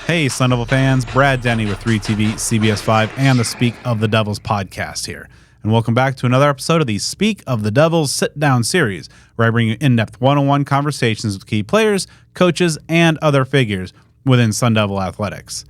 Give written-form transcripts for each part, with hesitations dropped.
Hey, Sun Devil fans, Brad Denny with 3TV, CBS 5, and the Speak of the Devils podcast here. And welcome back to another episode of the Speak of the Devils Sitdown series, where I bring you in-depth one-on-one conversations with key players, coaches, and other figures within Sun Devil athletics.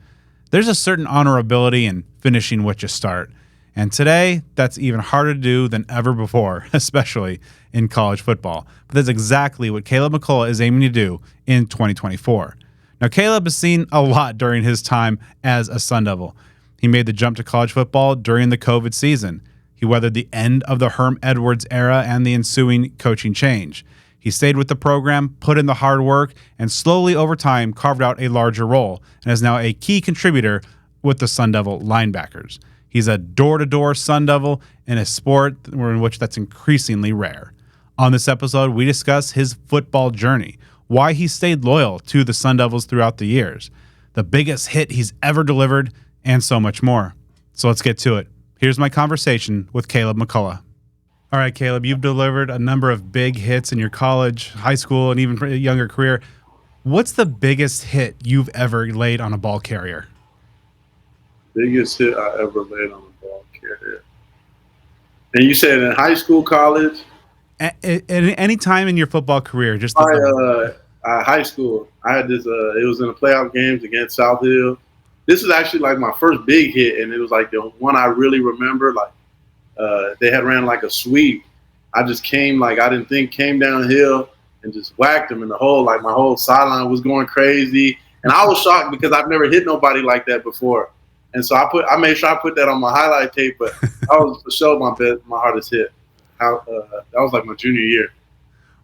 There's a certain honorability in finishing what you start. And today, that's even harder to do than ever before, especially in college football. But that's exactly what Caleb McCullough is aiming to do in 2024. Now, Caleb has seen a lot during his time as a Sun Devil. He made the jump to college football during the COVID season. He weathered the end of the Herm Edwards era and the ensuing coaching change. He stayed with the program, put in the hard work, and slowly over time carved out a larger role and is now a key contributor with the Sun Devil Linebackers. He's a door-to-door Sun Devil in a sport in which that's increasingly rare. On this episode, we discuss his football journey, why he stayed loyal to the Sun Devils throughout the years, the biggest hit he's ever delivered, and so much more. So let's get to it. Here's my conversation with Caleb McCullough. All right, Caleb, you've delivered a number of big hits in your college, high school, and even younger career. What's the biggest hit you've ever laid on a ball carrier? Biggest hit I ever laid on a ball carrier. And you said in high school, college? At any time in your football career, just high school. I had this. It was in the playoff games against South Hill. This is actually like my first big hit, and it was like the one I really remember. Like they had ran like a sweep. I just came downhill and just whacked them in the hole. Like my whole sideline was going crazy, and I was shocked because I've never hit nobody like that before. And so I made sure I put that on my highlight tape. But that was for sure my hardest hit. That was like my junior year.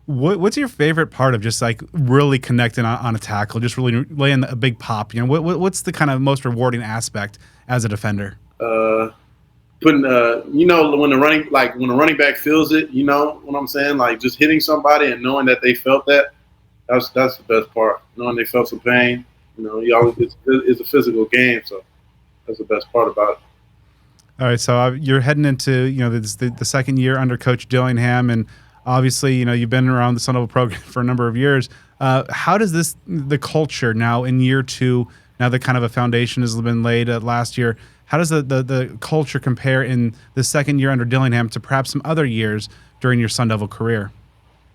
What's your favorite part of just like really connecting on a tackle, just really laying a big pop? You know, what's the kind of most rewarding aspect as a defender? Putting, when the running back feels it, you know what I'm saying? Like just hitting somebody and knowing that they felt that. That's the best part. Knowing they felt some pain. You know, it's a physical game, so that's the best part about it. All right, so you're heading into the second year under Coach Dillingham, and obviously you've been around the Sun Devil program for a number of years. How does the culture now in year two, now that kind of a foundation has been laid last year, how does the culture compare in the second year under Dillingham to perhaps some other years during your Sun Devil career?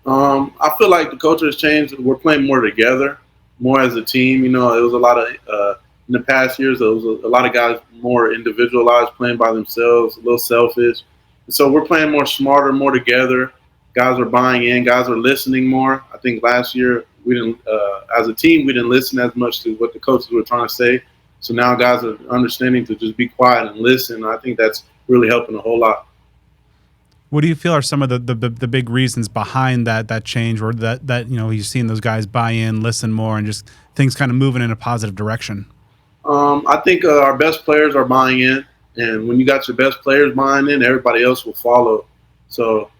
I feel like the culture has changed. We're playing more together, more as a team. You know, it was a lot of in the past years, there was a lot of guys more individualized, playing by themselves, a little selfish. And so we're playing more smarter, more together. Guys are buying in. Guys are listening more. I think last year we didn't, as a team, we didn't listen as much to what the coaches were trying to say. So now guys are understanding to just be quiet and listen. I think that's really helping a whole lot. What do you feel are some of the big reasons behind that change, or that you've seen those guys buy in, listen more, and just things kind of moving in a positive direction? I think our best players are buying in, and when you got your best players buying in, everybody else will follow. So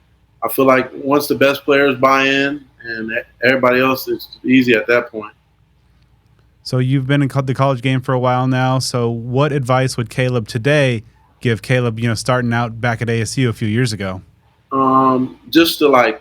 I feel like once the best players buy in, and everybody else, it's easy at that point. So you've been in the college game for a while now. So what advice would Caleb today give Caleb, starting out back at ASU a few years ago? Just to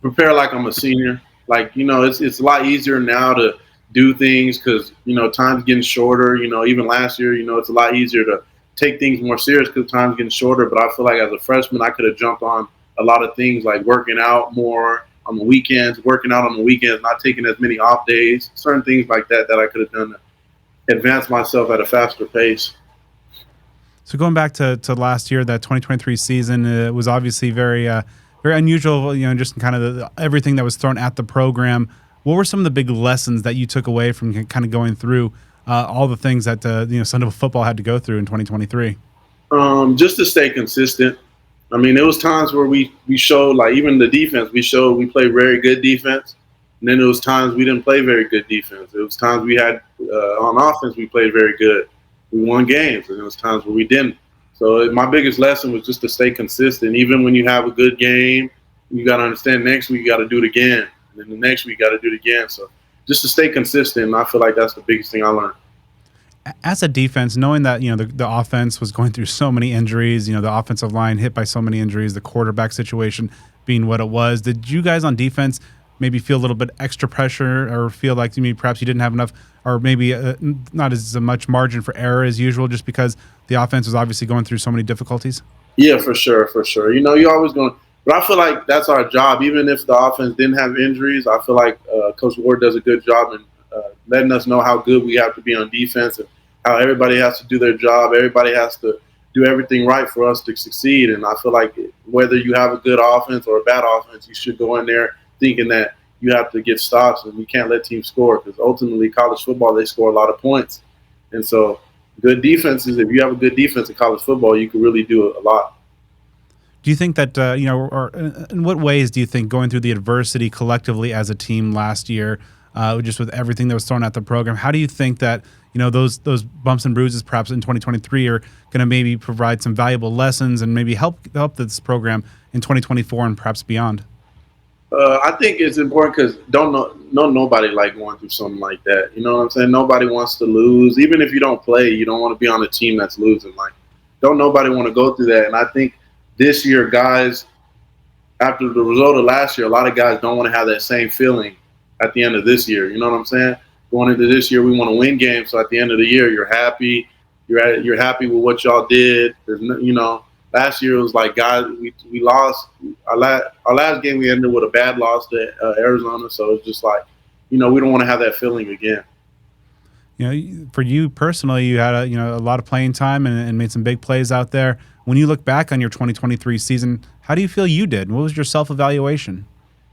prepare like I'm a senior. It's a lot easier now to do things because, time's getting shorter. Even last year, it's a lot easier to take things more serious because time's getting shorter. But I feel like as a freshman, I could have jumped on a lot of things like working out more on the weekends, not taking as many off days, certain things like that I could have done to advance myself at a faster pace. So going back to last year, that 2023 season, was obviously very unusual, just kind of everything that was thrown at the program. What were some of the big lessons that you took away from kind of going through all the things that Sun Devil football had to go through in 2023? Just to stay consistent. I mean, there was times where we showed, like even the defense, we played very good defense. And then there was times we didn't play very good defense. There was times we had on offense we played very good. We won games, and there was times where we didn't. So my biggest lesson was just to stay consistent. Even when you have a good game, you got to understand next week you got to do it again. And then the next week you got to do it again. So just to stay consistent, and I feel like that's the biggest thing I learned. As a defense, knowing that the offense was going through so many injuries, the offensive line hit by so many injuries, the quarterback situation being what it was, did you guys on defense maybe feel a little bit extra pressure, or feel like perhaps you didn't have enough, or maybe not as much margin for error as usual, just because the offense was obviously going through so many difficulties? Yeah, for sure, for sure. You're always going, but I feel like that's our job. Even if the offense didn't have injuries, I feel like Coach Ward does a good job in letting us know how good we have to be on defense and how everybody has to do their job. Everybody has to do everything right for us to succeed. And I feel like whether you have a good offense or a bad offense, you should go in there thinking that you have to get stops and you can't let teams score, because ultimately college football, they score a lot of points. And so good defenses, if you have a good defense in college football, you can really do a lot. Do you think that, or in what ways do you think going through the adversity collectively as a team last year, just with everything that was thrown at the program, how do you think that, those bumps and bruises perhaps in 2023 are going to maybe provide some valuable lessons and maybe help this program in 2024 and perhaps beyond? I think it's important because nobody like going through something like that. You know what I'm saying? Nobody wants to lose. Even if you don't play, you don't want to be on a team that's losing. Like, don't nobody want to go through that. And I think this year, guys, after the result of last year, a lot of guys don't want to have that same feeling at the end of this year. You know what I'm saying? Going into this year, we want to win games. So at the end of the year, you're happy. You're happy with what y'all did. There's no, last year it was like, guys, we lost. Our last game we ended with a bad loss to Arizona. So it's just like, we don't want to have that feeling again. For you personally, you had a lot of playing time and made some big plays out there. When you look back on your 2023 season, how do you feel you did? What was your self-evaluation?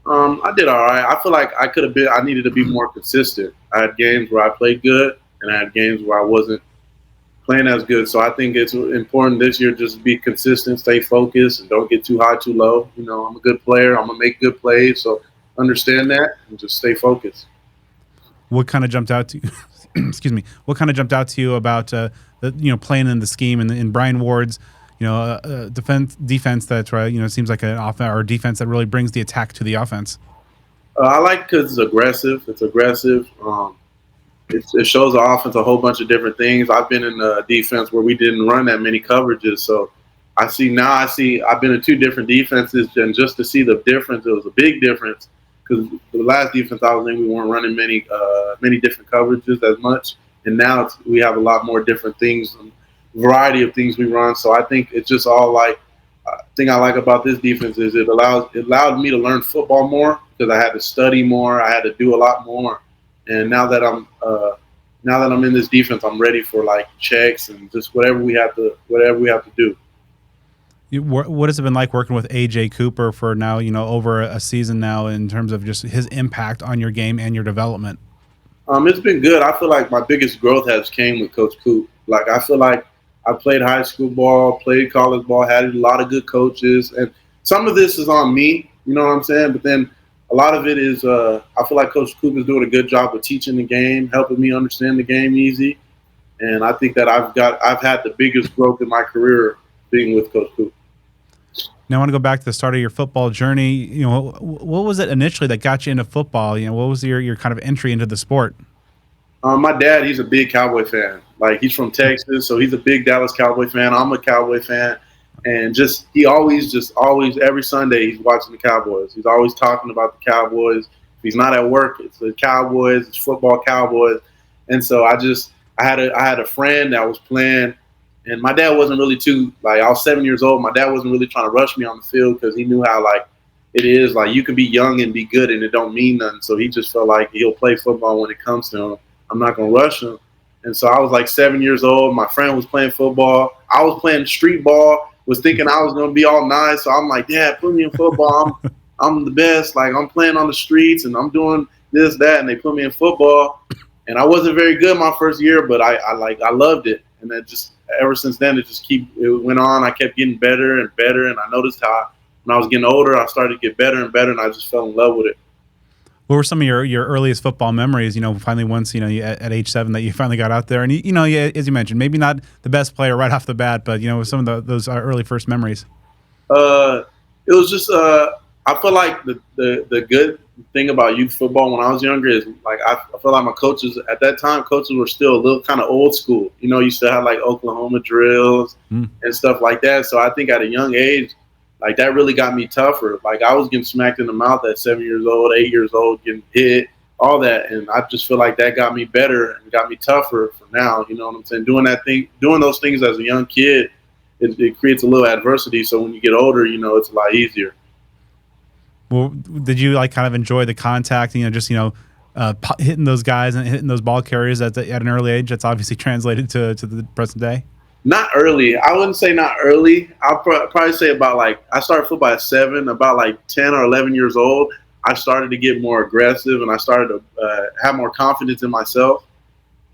I did all right. I feel like I needed to be more consistent. I had games where I played good, and I had games where I wasn't playing as good. So I think it's important this year just to be consistent, stay focused, and don't get too high, too low. I'm a good player. I'm going to make good plays. So understand that and just stay focused. What kind of jumped out to you? Excuse me. What kind of jumped out to you about playing in the scheme and in Brian Ward's defense that's right? Seems like an offense or defense that really brings the attack to the offense. I like because it's aggressive. It's aggressive. It shows the offense a whole bunch of different things. I've been in a defense where we didn't run that many coverages, so I've been in two different defenses, and just to see the difference, it was a big difference. Because the last defense I was in, we weren't running many different coverages as much, and now we have a lot more different things, variety of things we run. So I think it's just all thing I like about this defense is it allowed me to learn football more, because I had to study more, I had to do a lot more, and now that I'm in this defense, I'm ready for like checks and just whatever we have to do. What has it been like working with AJ Cooper for now, over a season now, in terms of just his impact on your game and your development? It's been good. I feel like my biggest growth has came with Coach Coop. Like, I feel like I played high school ball, played college ball, had a lot of good coaches, and some of this is on me, you know what I'm saying? But then a lot of it is I feel like Coach Coop is doing a good job of teaching the game, helping me understand the game easy, and I think that I've had the biggest growth in my career being with Coach Coop. Now I want to go back to the start of your football journey. What was it initially that got you into football? What was your kind of entry into the sport? My dad, he's a big Cowboy fan. Like, he's from Texas, so he's a big Dallas Cowboy fan. I'm a Cowboy fan. And he always, every Sunday, he's watching the Cowboys. He's always talking about the Cowboys. If he's not at work, it's the Cowboys, it's football Cowboys. And so I had a friend that was playing, and my dad wasn't really I was 7 years old. My dad wasn't really trying to rush me on the field, because he knew how, it is. Like, you can be young and be good, and it don't mean nothing. So he just felt like he'll play football when it comes to him. I'm not going to rush him. And so I was 7 years old. My friend was playing football. I was playing street ball, was thinking I was going to be all nice. So I'm like, Dad, put me in football. I'm the best. Like, I'm playing on the streets, and I'm doing this, that, and they put me in football. And I wasn't very good my first year, but I loved it. And that just, ever since then, it went on. I kept getting better and better. And I noticed how when I was getting older, I started to get better and better, and I just fell in love with it. What were some of your earliest football memories? Finally once at age 7 that you finally got out there, and as you mentioned, maybe not the best player right off the bat, but some of those early first memories. It was just I feel like the good thing about youth football when I was younger is I feel like my coaches at that time were still a little kind of old school. You still have Oklahoma drills and stuff like that. So I think at a young age, like that really got me tougher. Like I was getting smacked in the mouth at 7 years old, 8 years old, getting hit, all that. And I just feel like that got me better and got me tougher for now. You know what I'm saying? Doing those things as a young kid, it creates a little adversity. So when you get older, you know, it's a lot easier. Well, did you like kind of enjoy the contact, just, hitting those guys and hitting those ball carriers at an early age? That's obviously translated to the present day. Not early. I wouldn't say not early. I'll probably say about like, I started football at 7, about like 10 or 11 years old. I started to get more aggressive and I started to have more confidence in myself.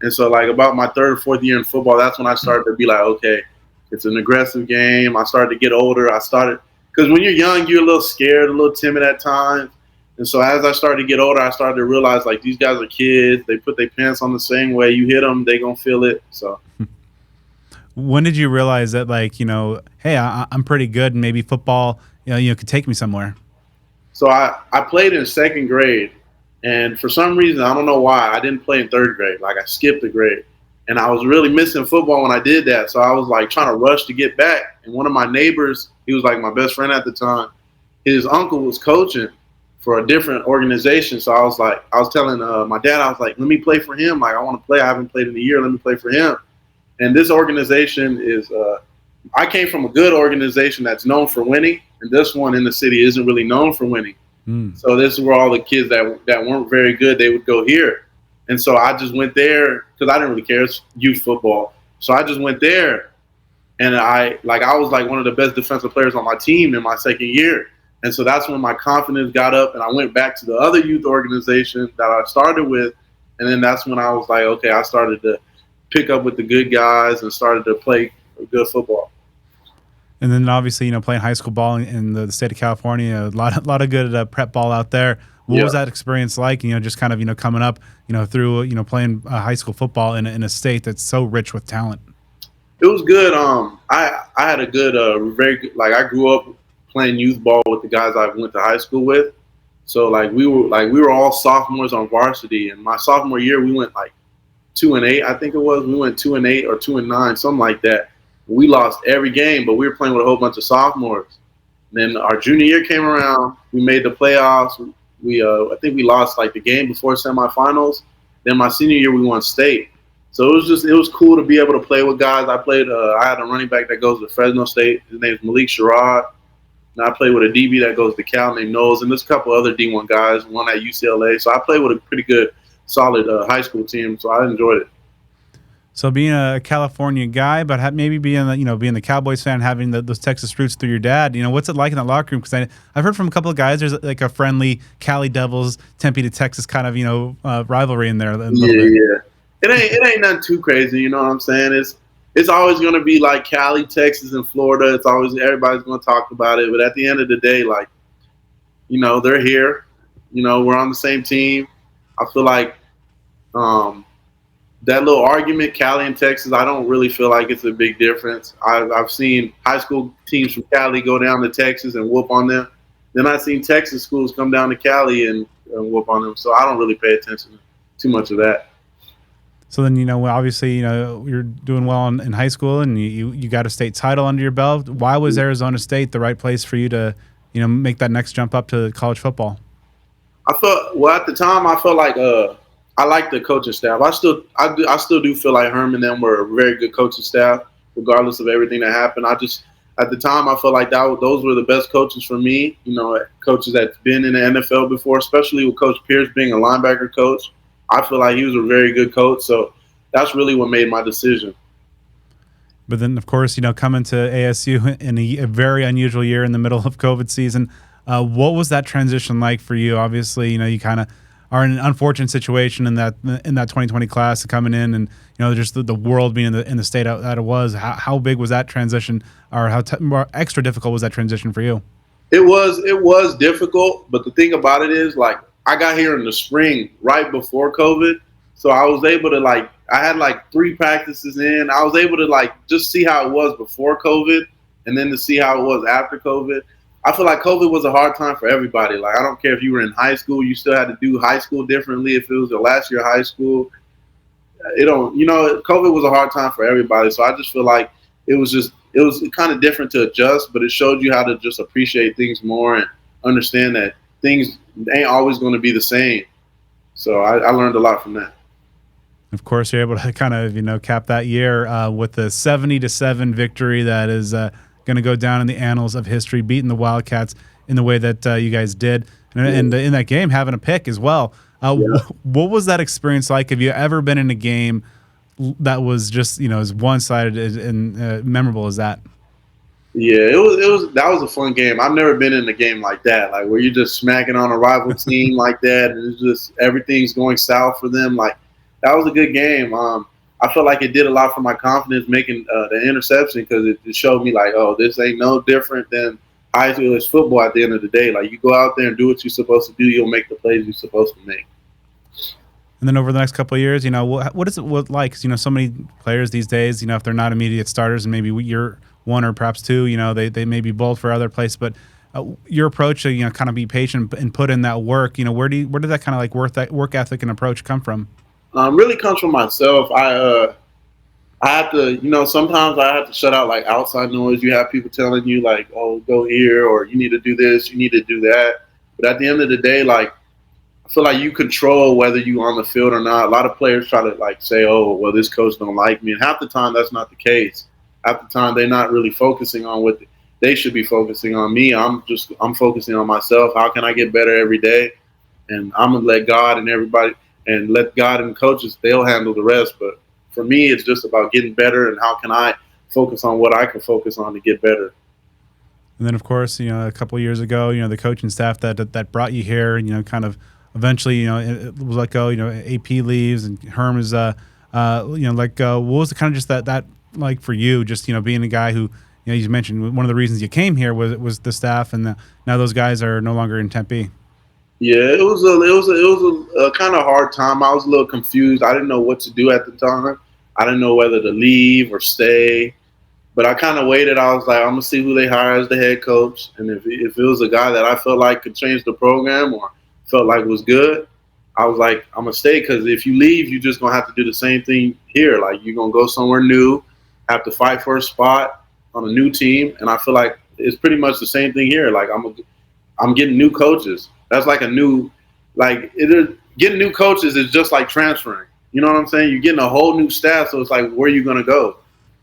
And so like about my 3rd or 4th year in football, that's when I started to be like, okay, it's an aggressive game. I started to get older. Because when you're young, you're a little scared, a little timid at times. And so as I started to get older, I started to realize like these guys are kids. They put their pants on the same way. You hit them, they gonna feel it. So. When did you realize that, like, hey, I'm pretty good and maybe football, could take me somewhere? So I played in 2nd grade, and for some reason, I don't know why, I didn't play in 3rd grade. Like I skipped a grade, and I was really missing football when I did that. So I was like trying to rush to get back. And one of my neighbors, he was like my best friend at the time, his uncle was coaching for a different organization. So I was telling my dad, I was like, let me play for him. Like I want to play. I haven't played in a year. Let me play for him. And this organization is, I came from a good organization that's known for winning, and this one in the city isn't really known for winning. So this is where all the kids that weren't very good, they would go here. And so I just went there because I didn't really care. It's youth football. So I just went there, and I was like one of the best defensive players on my team in my 2nd year. And so that's when my confidence got up, and I went back to the other youth organization that I started with. And then that's when I was like, okay, I started to pick up with the good guys and started to play good football. And then obviously, playing high school ball in the state of California, a lot of good prep ball out there. What was that experience like? Just kind of, coming up, through, playing high school football in a state that's so rich with talent. It was good. I had a good, very good, like I grew up playing youth ball with the guys I went to high school with. So we were all sophomores on varsity, and my sophomore year we went like 2-8, I think it was. We went 2-8 or 2-9, something like that. We lost every game, but we were playing with a whole bunch of sophomores. Then our junior year came around. We made the playoffs. I think we lost like the game before semifinals. Then my senior year, we won state. So it was cool to be able to play with guys. I had a running back that goes to Fresno State. His name is Malik Sherrod. And I played with a DB that goes to Cal named Knowles. And there's a couple other D1 guys, one at UCLA. So I played with a pretty good, solid high school team. So I enjoyed it. So being a California guy, but maybe being the Cowboys fan, having those Texas roots through your dad, what's it like in that locker room? Because I've heard from a couple of guys, there's like a friendly Cali Devils, Tempe to Texas kind of rivalry in there. Yeah. It ain't nothing too crazy. You know what I'm saying? It's always going to be like Cali, Texas, and Florida. It's always everybody's going to talk about it. But at the end of the day, like, they're here. We're on the same team. I feel like that little argument, Cali and Texas, I don't really feel like it's a big difference. I've seen high school teams from Cali go down to Texas and whoop on them. Then I've seen Texas schools come down to Cali and whoop on them. So I don't really pay attention to too much of that. So then, obviously, you're doing well in high school and you got a state title under your belt. Why was Arizona State the right place for you to, make that next jump up to college football? At the time, I felt like I liked the coaching staff. I still do feel like Herm and them were a very good coaching staff, regardless of everything that happened. At the time, I felt like those were the best coaches for me. Coaches that's been in the NFL before, especially with Coach Pierce being a linebacker coach. I feel like he was a very good coach. So that's really what made my decision. But then, of course, coming to ASU in a very unusual year in the middle of COVID season, what was that transition like for you? Obviously, you kind of are in an unfortunate situation in that 2020 class coming in, and just the world being in the state that it was. How big was that transition, or how extra difficult was that transition for you? It was difficult, but the thing about it is, like, I got here in the spring right before COVID, so I was able to I had 3 practices in. I was able to just see how it was before COVID, and then to see how it was after COVID. I feel like COVID was a hard time for everybody. Like, I don't care if you were in high school, you still had to do high school differently. If it was your last year of high school, COVID was a hard time for everybody. So I just feel like it it was kind of different to adjust, but it showed you how to just appreciate things more and understand that things ain't always going to be the same. So I learned a lot from that. Of course, you're able to kind of cap that year with the 70-7 victory that is going to go down in the annals of history, beating the Wildcats in the way that you guys did, and in that game having a pick as well. What was that experience like? Have you ever been in a game that was just as one-sided and memorable as that? Yeah, it was. That was a fun game. I've never been in a game like that, like where you're just smacking on a rival team like that, and it's just everything's going south for them. Like that was a good game. I felt like it did a lot for my confidence making the interception, because it showed me like, oh, this ain't no different than high school football. At the end of the day, like you go out there and do what you're supposed to do, you'll make the plays you're supposed to make. And then over the next couple of years, what is it like? 'Cause, so many players these days, if they're not immediate starters, and maybe you're one or perhaps two, they may be bold for other places, but your approach to kind of be patient and put in that work. Where did that kind of like work ethic and approach come from? Really comes from myself. I have to, sometimes I have to shut out like outside noise. You have people telling you like, oh, go here, or you need to do this, you need to do that. But at the end of the day, like, I feel like you control whether you're on the field or not. A lot of players try to like say, oh, well, this coach don't like me. And half the time that's not the case. Half the time they're not really focusing on what they should be focusing on. Me, I'm focusing on myself. How can I get better every day? And I'm going to let God and everybody, and let God and coaches, they'll handle the rest. But for me, it's just about getting better, and how can I focus on what I can focus on to get better. And then, of course, a couple of years ago, the coaching staff that brought you here, kind of eventually, it was let go. AP leaves, and Herm is, let go. What was the kind of just that like for you? Just being a guy who, you mentioned one of the reasons you came here was the staff, and now those guys are no longer in Tempe. Yeah, it was a kind of hard time. I was a little confused. I didn't know what to do at the time. I didn't know whether to leave or stay. But I kind of waited. I was like, I'm going to see who they hire as the head coach. And if it was a guy that I felt like could change the program or felt like was good, I was like, I'm going to stay, because if you leave, you're just going to have to do the same thing here. Like, you're going to go somewhere new, have to fight for a spot on a new team. And I feel like it's pretty much the same thing here. Like, I'm getting new coaches. That's like getting new coaches is just like transferring. You know what I'm saying? You're getting a whole new staff, so it's like, where are you going to go?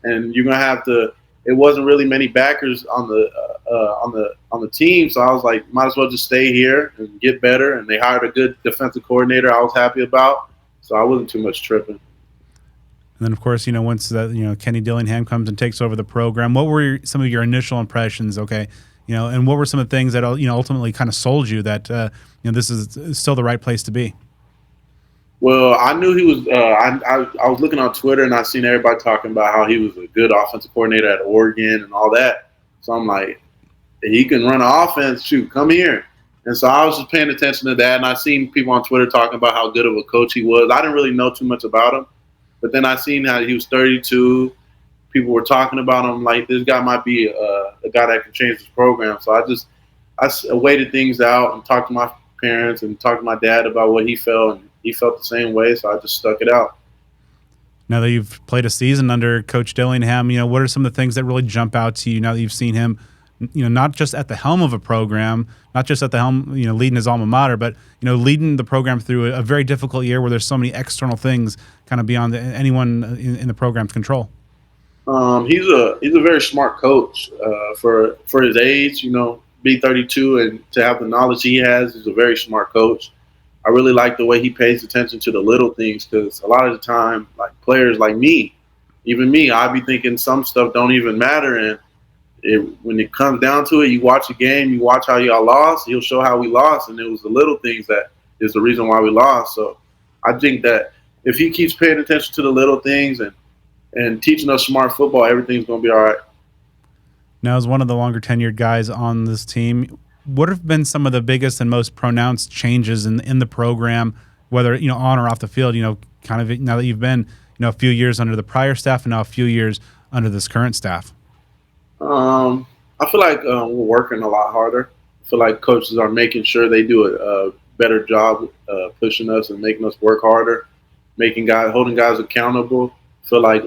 And you're gonna have to. It wasn't really many backers on the team, so I was like, might as well just stay here and get better. And they hired a good defensive coordinator I was happy about, so I wasn't too much tripping. And then, of course, once that Kenny Dillingham comes and takes over the program, what were some of your initial impressions? Okay, and what were some of the things that ultimately kind of sold you that this is still the right place to be? Well, I knew he was. I was looking on Twitter, and I seen everybody talking about how he was a good offensive coordinator at Oregon and all that. So I'm like, he can run an offense. Shoot, come here. And so I was just paying attention to that, and I seen people on Twitter talking about how good of a coach he was. I didn't really know too much about him, but then I seen how he was 32. People were talking about him like, this guy might be a guy that can change this program. So I waited things out and talked to my parents and talked to my dad about what he felt, and he felt the same way, so I just stuck it out. Now that you've played a season under Coach Dillingham, what are some of the things that really jump out to you now that you've seen him, not just at the helm of a program, not just at the helm, leading his alma mater, but, leading the program through a very difficult year where there's so many external things kind of beyond anyone in the program's control? He's a very smart coach for his age, be 32 and to have the knowledge he has. He's a very smart coach. I really like the way he pays attention to the little things, because a lot of the time, like players like me, even me, I'd be thinking some stuff don't even matter. And when it comes down to it, you watch a game, you watch how y'all lost, he'll show how we lost. And it was the little things that is the reason why we lost. So I think that if he keeps paying attention to the little things and teaching us smart football, everything's going to be all right. Now, as one of the longer tenured guys on this team, what have been some of the biggest and most pronounced changes in the program, whether on or off the field? Kind of now that you've been a few years under the prior staff and now a few years under this current staff. I feel like we're working a lot harder. I feel like coaches are making sure they do a better job pushing us and making us work harder, holding guys accountable. I feel like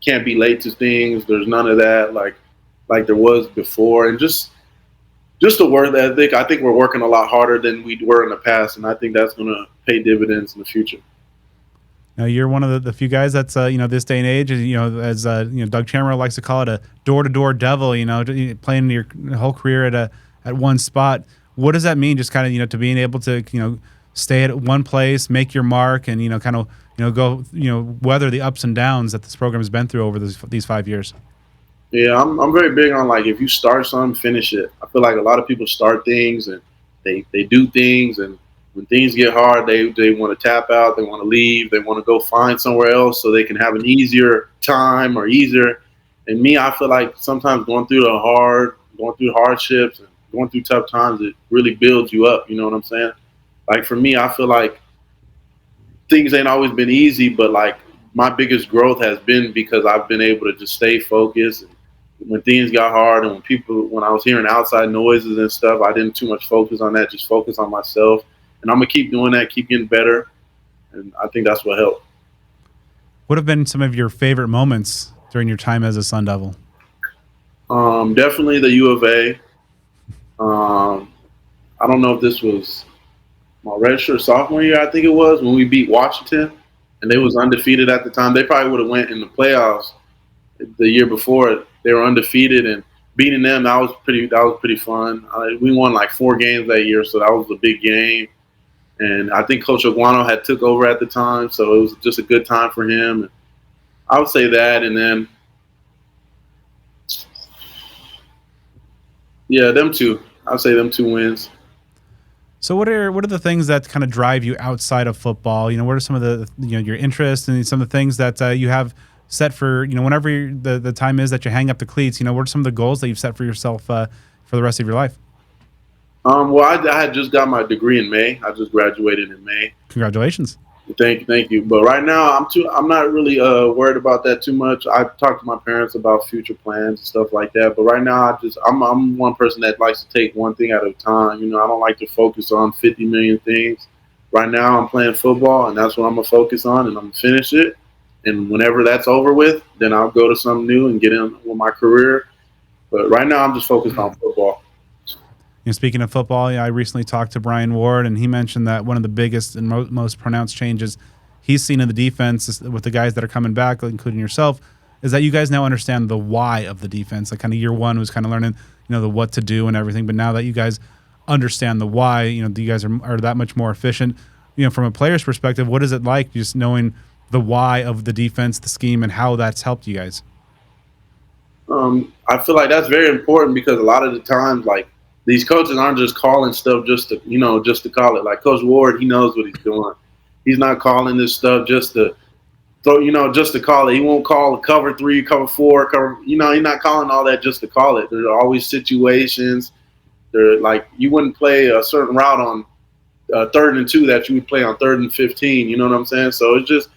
can't be late to things. There's none of that like there was before, and just the work ethic. I think we're working a lot harder than we were in the past, and I think that's going to pay dividends in the future. Now, you're one of the few guys that's this day and age, as Doug Chamberlain likes to call it, a door-to-door devil. Playing your whole career at one spot. What does that mean? Just kind of to being able to stay at one place, make your mark, and go weather the ups and downs that this program has been through over these 5 years. Yeah, I'm very big on, like, if you start something, finish it. I feel like a lot of people start things and they do things, and when things get hard, they want to tap out, they want to leave, they want to go find somewhere else so they can have an easier time or easier. And me, I feel like sometimes going through hardships and going through tough times, it really builds you up. You know what I'm saying? Like, for me, I feel like things ain't always been easy, but like my biggest growth has been because I've been able to just stay focused. And when things got hard and when I was hearing outside noises and stuff, I didn't too much focus on that, just focus on myself. And I'm going to keep doing that, keep getting better. And I think that's what helped. What have been some of your favorite moments during your time as a Sun Devil? Definitely the U of A. I don't know if this was my redshirt sophomore year, I think it was, when we beat Washington. And they was undefeated at the time. They probably would have went in the playoffs the year before. They were undefeated, and beating them, that was pretty fun. We won like 4 games that year, so that was a big game. And I think Coach Aguano had took over at the time, so it was just a good time for him. I would say that, and then, yeah, them two. I would say them 2 wins. So what are the things that kind of drive you outside of football? What are some of the your interests and some of the things that you have set for whenever the time is that you hang up the cleats? What are some of the goals that you've set for yourself for the rest of your life? Well, I had just got my degree in May. I just graduated in May. Congratulations. Thank you. But right now, I'm not really worried about that too much. I talked to my parents about future plans and stuff like that. But right now, I'm one person that likes to take one thing at a time. I don't like to focus on 50 million things. Right now, I'm playing football, and that's what I'm gonna focus on, and I'm gonna finish it. And whenever that's over with, then I'll go to something new and get in with my career. But right now, I'm just focused on football. Speaking of football, I recently talked to Brian Ward, and he mentioned that one of the biggest and most pronounced changes he's seen in the defense with the guys that are coming back, including yourself, is that you guys now understand the why of the defense. Like, kind of year one was kind of learning, the what to do and everything, but now that you guys understand the why, you guys are that much more efficient. From a player's perspective, what is it like just knowing the why of the defense, the scheme, and how that's helped you guys? I feel like that's very important because a lot of the times, like, these coaches aren't just calling stuff just to call it. Like Coach Ward, he knows what he's doing. He's not calling this stuff just to just to call it. He won't call a cover 3, cover 4, he's not calling all that just to call it. There are always situations. Like, you wouldn't play a certain route on 3rd and 2 that you would play on 3rd and 15. You know what I'm saying? So it's just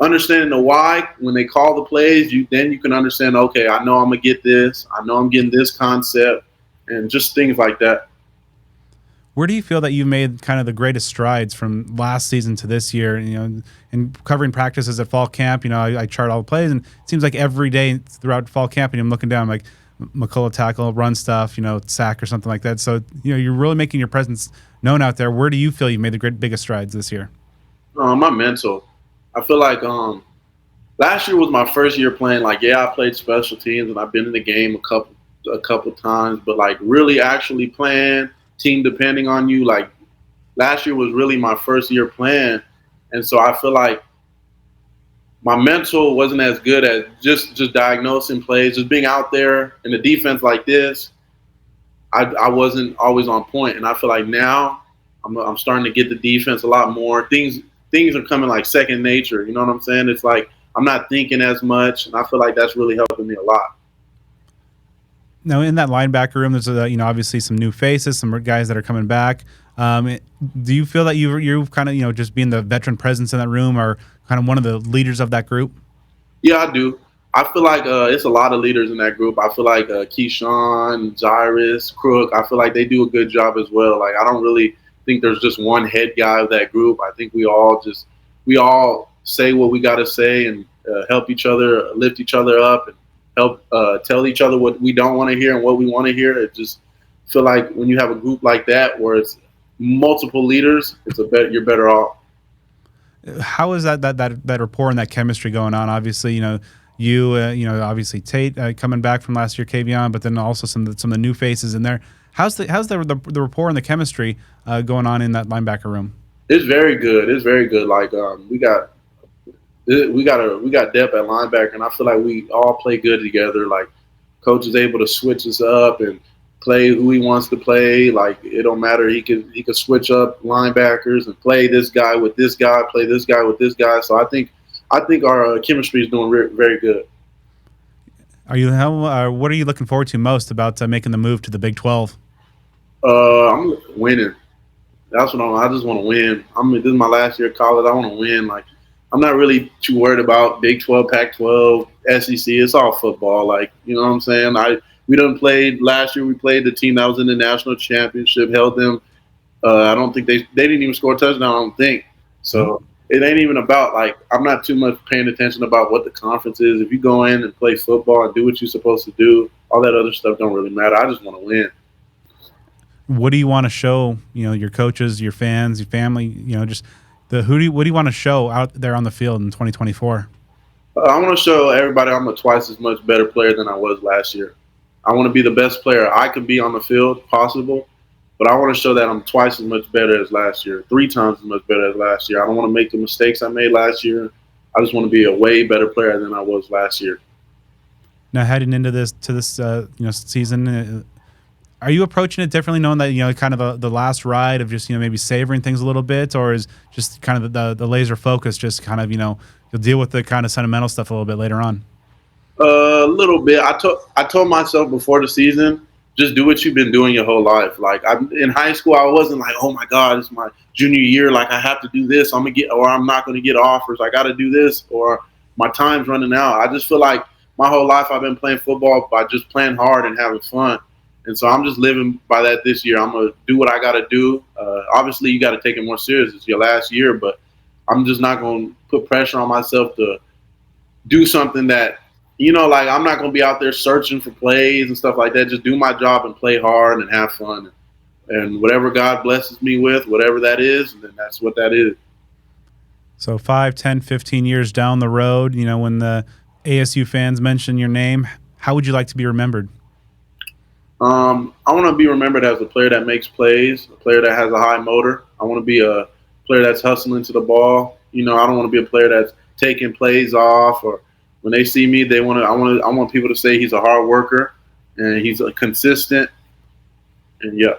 understanding the why. When they call the plays, then you can understand, okay, I know I'm going to get this. I know I'm getting this concept. And just things like that. Where do you feel that you've made kind of the greatest strides from last season to this year? In covering practices at fall camp, I chart all the plays, and it seems like every day throughout fall camp, and I'm looking down, like McCullough tackle, run stuff, sack or something like that. So, you're really making your presence known out there. Where do you feel you made the biggest strides this year? My mental. I feel like last year was my first year playing. Like, yeah, I played special teams, and I've been in the game a couple times, but like really actually playing, team depending on you, like last year was really my first year playing. And so I feel like my mental wasn't as good as just diagnosing plays, just being out there in a defense like this. I wasn't always on point, and I feel like now I'm starting to get the defense a lot more. Things are coming like second nature. You know what I'm saying? It's like I'm not thinking as much, and I feel like that's really helping me a lot. Now, in that linebacker room, there's obviously some new faces, some guys that are coming back. Do you feel that you've kind of just being the veteran presence in that room are kind of one of the leaders of that group? Yeah, I do. I feel like it's a lot of leaders in that group. I feel like Keyshawn, Jairus, Crook, I feel like they do a good job as well. Like, I don't really think there's just one head guy of that group. I think we all say what we got to say and help each other, lift each other up, and help tell each other what we don't want to hear and what we want to hear. It just feel like when you have a group like that where it's multiple leaders, you're better off. How is that rapport and that chemistry going on? Obviously, obviously Tate coming back from last year, Kavion, but then also some of the new faces in there. How's the rapport and the chemistry going on in that linebacker room? It's very good. It's very good. Like we got depth at linebacker, and I feel like we all play good together. Like coach is able to switch us up and play who he wants to play. Like it don't matter. He could switch up linebackers and play this guy with this guy, play this guy with this guy. So I think our chemistry is doing very good. What are you looking forward to most about making the move to the Big 12? I'm winning. That's what I just want to win. This is my last year of college. I want to win. Like I'm not really too worried about Big 12, Pac-12, SEC. It's all football. Like you know what I'm saying. We done played last year. We played the team that was in the national championship. Held them. I don't think they didn't even score a touchdown. I don't think so. It ain't even about like I'm not too much paying attention about what the conference is. If you go in and play football and do what you're supposed to do, all that other stuff don't really matter. I just want to win. What do you want to show? Your coaches, your fans, your family. Just what do you want to show out there on the field in 2024? I want to show everybody I'm a twice as much better player than I was last year. I want to be the best player I could be on the field possible, but I want to show that I'm twice as much better as last year, 3 times as much better as last year. I don't want to make the mistakes I made last year. I just want to be a way better player than I was last year. Now, heading into this season, are you approaching it differently, knowing that kind of the last ride of just maybe savoring things a little bit, or is just kind of the laser focus, just kind of you'll deal with the kind of sentimental stuff a little bit later on? A little bit. I told myself before the season, just do what you've been doing your whole life. Like in high school, I wasn't like, oh my God, it's my junior year. Like I have to do this. I'm not going to get offers. I got to do this, or my time's running out. I just feel like my whole life I've been playing football by just playing hard and having fun. And so I'm just living by that this year. I'm going to do what I got to do. Obviously, you got to take it more serious. It's your last year, but I'm just not going to put pressure on myself to do something that, like I'm not going to be out there searching for plays and stuff like that. Just do my job and play hard and have fun. And whatever God blesses me with, whatever that is, then that's what that is. So 5, 10, 15 years down the road, when the ASU fans mention your name, how would you like to be remembered? I want to be remembered as a player that makes plays, a player that has a high motor. I want to be a player that's hustling to the ball. I don't want to be a player that's taking plays off, or when they see me, I want people to say he's a hard worker and he's a consistent. And yeah.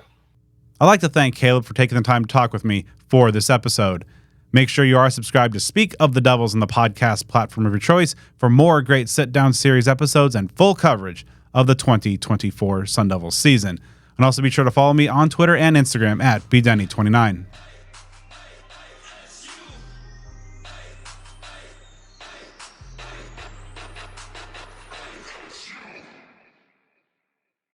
I'd like to thank Caleb for taking the time to talk with me for this episode. Make sure you are subscribed to Speak of the Devils on the podcast platform of your choice for more great sit-down series episodes and full coverage of the 2024 Sun Devils season. And also be sure to follow me on Twitter and Instagram at bdenny29.